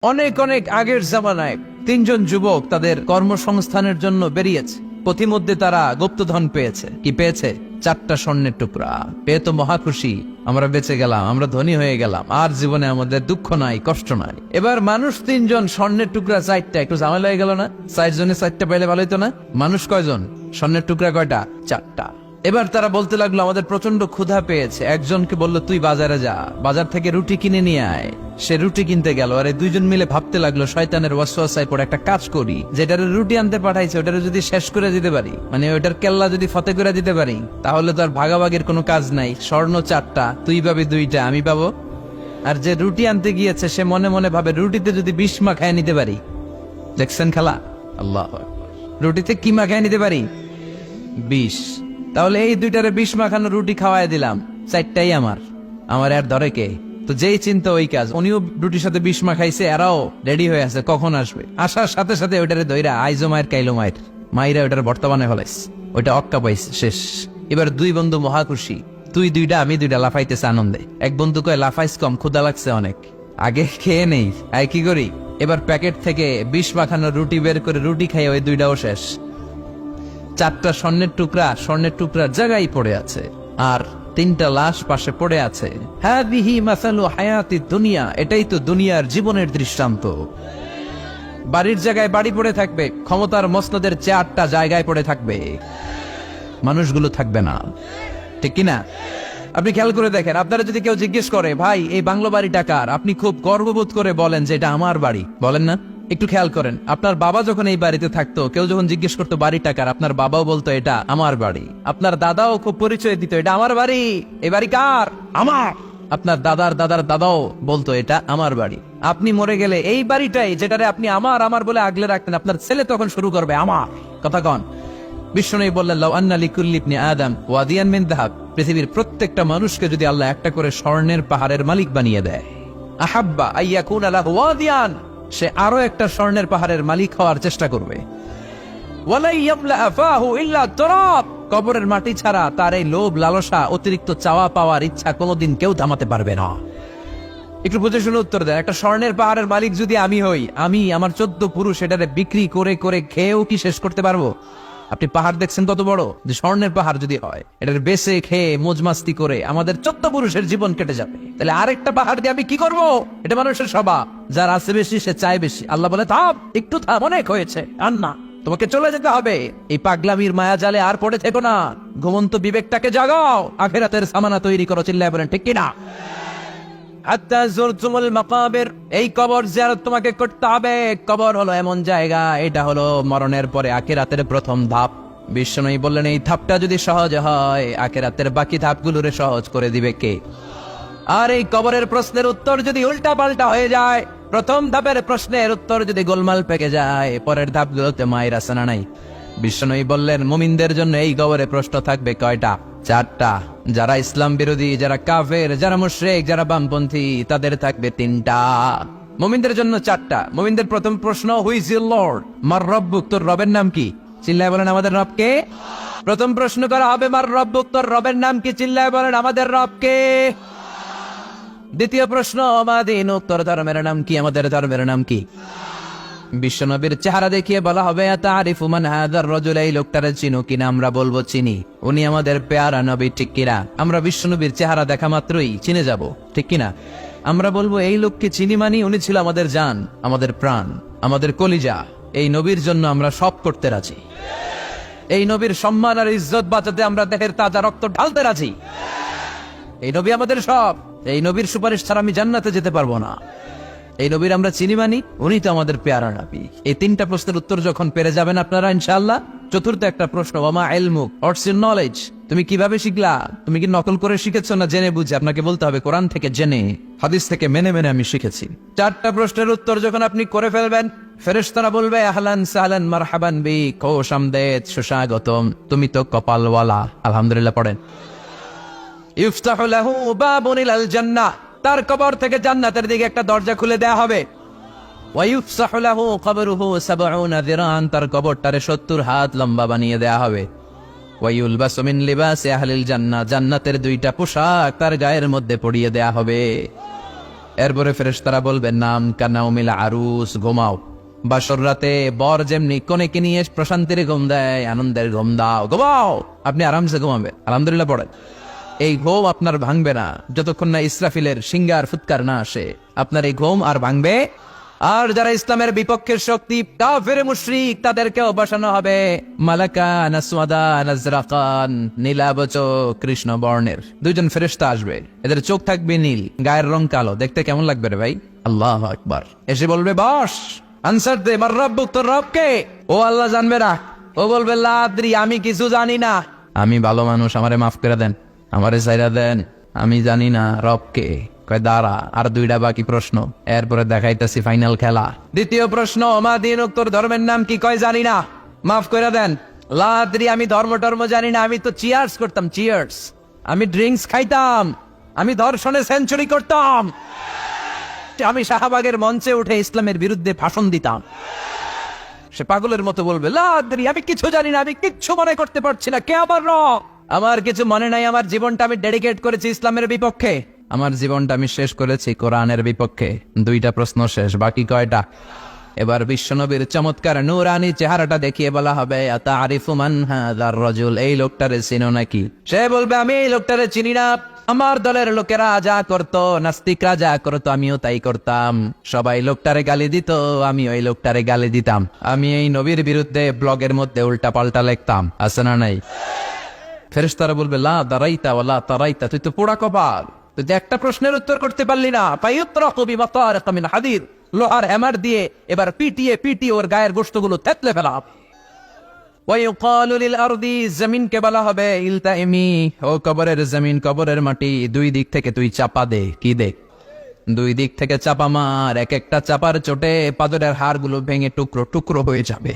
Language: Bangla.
অনেক অনেক আগের জামানায় তিনজন যুবক তাদের কর্মসংস্থানের জন্য বেরিয়েছে। পথিমধ্যে তারা গুপ্তধন পেয়েছে। কি পেয়েছে? 4টা স্বর্ণের টুকরা পেয়ে তো মহা খুশি, আমরা বেঁচে গেলাম, আমরা ধনী হয়ে গেলাম, আর জীবনে আমাদের দুঃখ নাই, কষ্ট নাই। এবার মানুষ তিনজন, স্বর্ণের টুকরা 4টা, একটু ঝামেলা হয়ে গেল না? 4 জনে 4টা পাইলে ভালো হইতো না? মানুষ কয়জন? স্বর্ণের টুকরা কয়টা? 4টা। এবার তারা বলতে লাগলো আমাদের প্রচন্ড ক্ষুধা পেয়েছে। একজনকে বলল তুই বাজারে যা, বাজার থেকে রুটি কিনে নিয়ে আয়। সে রুটি কিনতে গেল, আর এই দুইজন মিলে ভাবতে লাগলো শয়তানের ওয়াসওয়াসায় পড়ে একটা কাজ করি, যেটারে রুটি আনতে পাঠাইছে ওটারে যদি শেষ করে দিতে পারি, মানে ওটার কেল্লা যদি ফতে করে দিতে পারি, তাহলে তো আর ভাগাভাগির কোনো কাজ নাই। স্বর্ণ 4টা, তুই পাবি 2টা, আমি পাবো। আর যে রুটি আনতে গিয়েছে সে মনে মনে ভাবে রুটিতে যদি বিষ মাখায় নিতে পারি। দেখছেন খেলা? আল্লাহ, রুটিতে কি মাখায় নিতে পারি? বিষ। তাহলে এই 2টারে বিষ মাখানো রুটি খাওয়াই দিলাম, 4টাই আমার আর ধরে কে? তো যেই চিন্তা ওই কাজ। উনিও রুটির সাথে বিষ মাখাইছে, এরাও রেডি হয়ে আছে কখন আসবে। আসার সাথে সাথে ওইটারে দইরা আইজো মায়ের কাইলো মায়ের মাইরা ওইটার বর্তমানে হলাইছে, ওইটা অক্কা পাইছে, শেষ। এবার দুই বন্ধু মহা খুশি, তুই 2টা আমি 2টা, লাফাইতেছে আনন্দে। এক বন্ধু কয় লাফাইস কম, ক্ষুধা লাগছে অনেক, আগে খেয়ে নেই। আয় কি করি? এবার প্যাকেট থেকে বিষ মাখানো রুটি বের করে রুটি খাই, ওই 2টাও শেষ। 4টা স্বর্ণের টুকরার জায়গায় পড়ে আছে, আর 3টা লাশ পাশে পড়ে আছে। হাদিহি মাসালু হায়াতি দুনিয়া, এটাই তো দুনিয়ার জীবনের দৃষ্টান্ত। বাড়ির জায়গায় বাড়ি পড়ে থাকবে, ক্ষমতার মসনদের 4টা জায়গায় পড়ে থাকবে, মানুষগুলো থাকবে না, ঠিক কিনা? আপনি খেয়াল করে দেখেন, আপনারা যদি কেউ জিজ্ঞেস করে ভাই এই বাংলো বাড়িটা কার, আপনি খুব গর্ববোধ করে বলেন যে এটা আমার বাড়ি, বলেন না? একটু খেয়াল করেন, আপনার বাবা যখন এই বাড়িতে থাকতো, কেউ যখন জিজ্ঞেস করতো বাড়িটা কার, আপনার বাবাও বলতো এটা আমার বাড়ি। আপনার দাদাও খুব পরিচয় দিত, এটা আমার বাড়ি, এই বাড়ি কার? আমার। আপনার দাদার দাদার দাদাও বলতো এটা আমার বাড়ি। আপনি মরে গেলে এই বাড়িটাই, যেটারে আপনি আমার বলে আগলে রাখতেন, আপনার ছেলে তখন শুরু করবে আমার কথা কন। বিষ্ণু বললেন লাউ আন্না লিকুল্লি ইবনি আদম ওয়াদিয়ান মিন যাহাব, পৃথিবীর প্রত্যেকটা মানুষকে যদি আল্লাহ একটা করে স্বর্ণের পাহাড়ের মালিক বানিয়ে দেয়, আহাব্বা আইয়াকুনা লাহু ওয়াদিয়ান, সে আরো একটা স্বর্ণের পাহাড়ের মালিক হওয়ার চেষ্টা করবে। ওয়ালাই ইয়ামলা আফাহু ইল্লা তুরাব, কবরের মাটি ছাড়া তার এই লোভ লালসা, অতিরিক্ত চাওয়া পাওয়ার ইচ্ছা কোনোদিন কেউ থামাতে পারবে না। একটু বুঝে শুনে উত্তর দেন, একটা স্বর্ণের পাহাড়ের মালিক যদি আমি হই, আমি আমার 14 পুরুষ এটারে বিক্রি করে করে খেয়েও কি শেষ করতে পারবো? আপনি পাহাড় দেখছেন কত বড়, যে স্বর্ণের পাহাড় যদি হয়, এটার বেচে খেয়ে মজমাস্তি করে আমাদের 14 পুরুষের জীবন কেটে যাবে। তাহলে আরেকটা পাহাড় দিয়ে আমি কি করব? এটা মানুষের স্বভাব, যার আছে বেশি সে চায় বেশি। আল্লাহ বলে থাম, একটু থাম, অনেক হয়েছে, আর না, তোমাকে চলে যেতে হবে। এই পাগলামির মায়া জালে আর পড়ে থেকো না, ঘুমন্ত বিবেকটাকে জাগাও, আখিরাতের সামানা তৈরি করো। চিল্লায় বলেন ঠিক কিনা? এই কবর জিয়ারত তোমাকে করতে হবে। কবর হলো এমন জায়গা, এটা হলো মরণের পরে আখিরাতের প্রথম ধাপ। বিষ্ণু বললেন এই ধাপটা যদি সহজ হয়, আখিরাতের বাকি ধাপগুলোরে সহজ করে দিবে কে? আর এই কবরের প্রশ্নের উত্তর যদি উল্টা পাল্টা হয়ে যায়, প্রথম ধাপের প্রশ্নের উত্তর যদি গোলমাল পেকে যায়, পরের ধাপগুলোতে মায়ের আসানা নাই। বিষ্ণু বললেন মুমিনদের জন্য এই কবরে প্রশ্ন থাকবে কয়টা? 4টা। যারা ইসলাম বিরোধী, যারা কাফের, যারা মুশরিক, যারা বামপন্থী, তাদের থাকবে 3টা। মুমিনদের জন্য 4টা। মুমিনদের প্রথম প্রশ্ন, হু ইজ ইউর লর্ড? মার রব্বুক, তোর রবের নাম কি? চিল্লায় বলেন আমাদের রব কে? প্রথম প্রশ্ন করা হবে মার রব্বুক, তোর রবের নাম কি? চিল্লায় বলেন আমাদের রব কে? দ্বিতীয় প্রশ্ন, মা দীনুক, তোর ধর্মের নাম কি? আমাদের ধর্মের নাম কি? বিশ্বনবীর চেহারা দেখিয়ে বলা হবে তারিফু মান হাযার রাজুল, এই লোকটারে চিনো কিনা? আমরা বলবো চিনি, উনি আমাদের পেয়ারা নবী, ঠিক কিনা? আমরা বিশ্বনবীর চেহারা দেখা মাত্রই চিনে যাব, ঠিক কিনা? আমরা বলবো এই লোককে চিনি, মানি উনি ছিল আমাদের জান, আমাদের প্রাণ, আমাদের কলিজা। এই নবীর জন্য আমরা সব করতে রাজি। এই নবীর সম্মান আর ইজ্জত বাঁচাতে আমরা দেহের তাজা রক্ত ঢালতে রাজি। এই নবী আমাদের সব। এই নবীর সুপারিশ ছাড়া আমি জান্নাতে যেতে পারবো না। এই নবীর আমরা চিনি, মানি উনি তো আমাদের পেয়ারা নবী। এই 3টা প্রশ্নের উত্তর যখন পেরে যাবেন আপনারা ইনশাআল্লাহ, চতুর্থ একটা প্রশ্ন, ওয়ামা ইলমুক, হোয়াটস ইউর নলেজ? তুমি কিভাবে শিখলা? তুমি কি নকল করে শিখেছো না জেনে বুঝে? আপনাকে বলতে হবে কোরআন থেকে জেনে, হাদিস থেকে মেনে মেনে আমি শিখেছি। 4টা প্রশ্নের উত্তর যখন আপনি করে ফেলবেন, ফেরেশতারা বলবে আহলান সাহলান মারহাবান বিক, খোশ আমদেদ, সুস্বাগতম, তুমি তো কপালওয়ালা। আলহামদুলিল্লাহ পড়েন। ইফতাহু লাহু বাবুন ইলাল জান্নাহ, তার কবর থেকে জান্নাতের দিকে একটা দরজা খুলে দেয়া হবে। ওয়ায়ুফসাহু লাহু কবরুহু 70 যিরান, তার কবরটারে 70 হাত লম্বা বানিয়ে দেয়া হবে। ওয়ায়ুলবাসু মিন লিবাসি আহলিল জান্নাহ, জান্নাতের 2টা পোশাক তার গায়ের মধ্যে পরিয়ে দেয়া হবে। এরপরে ফেরেশতারা বলবে নাম কানাউমিল আরুস, ঘুমাও। বাসর রাতে বর যেমনি কনেকে নিয়ে প্রশান্তির ঘুম দেয়, আনন্দের ঘুম দাও, ঘুমাও। আপনি আরামসে ঘুমাবেন, আলহামদুলিল্লাহ পড়েন। এই ঘুম আপনার ভাঙবে না যতক্ষণ না ইসরাফিলের সিঙ্গার ফুৎকার না আসে। আপনার এই ঘুম আর ভাঙবে। আর যারা ইসলামের বিপক্ষের শক্তি কাফের মুশরিক, তাদেরকেও বসানো হবে মালাকান আসওয়াদান আজরাকান, নীলাবচ কৃষ্ণ বর্ণের দুইজন ফেরেশতা আসবে। এদের চোখ থাকবে নীল, গায়ের রং কালো। দেখতে কেমন লাগবে রে ভাই? আল্লাহু আকবার। এসে বলবে বস, আনসার দে, মার রব্বুক, তোর রব কে? ও আল্লাহ জানবে না। ও বলবে লা আদরি, আমি কিছু জানি না। আমি ভালো মানুষ, আমারে মাফ করে দেন, আমারে ছাইরা দেন, আমি জানি না রব কে। কয় দাঁড়া, আর দুইটা বাকি প্রশ্ন, এরপরে দেখাইতেছি ফাইনাল খেলা। দ্বিতীয় প্রশ্ন, মা দিন তোর ধর্মের নাম কি? কয় জানি না, মাফ করে দেন। লা আদরি, আমি ধর্ম টর্ম জানি না, আমি তো চিয়ার্স করতাম, চিয়ার্স। আমি ড্রিঙ্কস খাইতাম, আমি ধর্ষণে সেঞ্চুরি করতাম, আমি শাহবাগের মঞ্চে উঠে ইসলামের বিরুদ্ধে ভাষণ দিতাম। সে পাগলের মতো বলবে লা আদরি, আমি কিছু জানি না, আমি কিচ্ছু মনে করতে পারছি না, কে আমার রব? আমার কিছু মনে নাই, আমার জীবনটা আমি ডেডিকেট করেছি ইসলামের বিপক্ষে, আমার জীবনটা আমি শেষ করেছি কোরআনের বিপক্ষে। দুইটা প্রশ্ন শেষ, বাকি কয়টা? এবার বিশ্বনবীর চমৎকার নূরানি চেহারাটা দেখিয়ে বলা হবে আতারিফু মান হাযার রাজুল, এই লোকটারে চিনো নাকি? সে বলবে আমি এই লোকটারে চিনি না, আমার দলের লোকেরা যা করতো, নাস্তিকরা যা করতো, আমিও তাই করতাম। সবাই লোকটারে গালি দিত, আমি ওই লোকটারে গালি দিতাম। আমি এই নবীর বিরুদ্ধে ব্লগের মধ্যে উল্টা পাল্টা লিখতাম, আছে না নাই? ফেরেশতারা বলবে লা দারাইতা ওয়ালা তারাইতা, তুই তো পোড়া কপাল, তুই তো একটা প্রশ্নের উত্তর করতে পারলি না। ফায়ুতরাকু বিমাতারিক মিন হাদিদ, লোহার হ্যামার দিয়ে এবার পিটিয়ে পিটিয়ে ওর গায়ের গোশতগুলো থেতলে ফেলা। ওয়ায়ুকালু লিল আরদি, জমিনকে বলা হবে ইলতাইমি, ও কবরের জমিন, কবরের মাটি, দুই দিক থেকে তুই চাপা দে। কি দে? দুই দিক থেকে চাপা মার, এক একটা চাপার চোটে পাদরের হাড়গুলো ভেঙে টুকরো টুকরো হয়ে যাবে।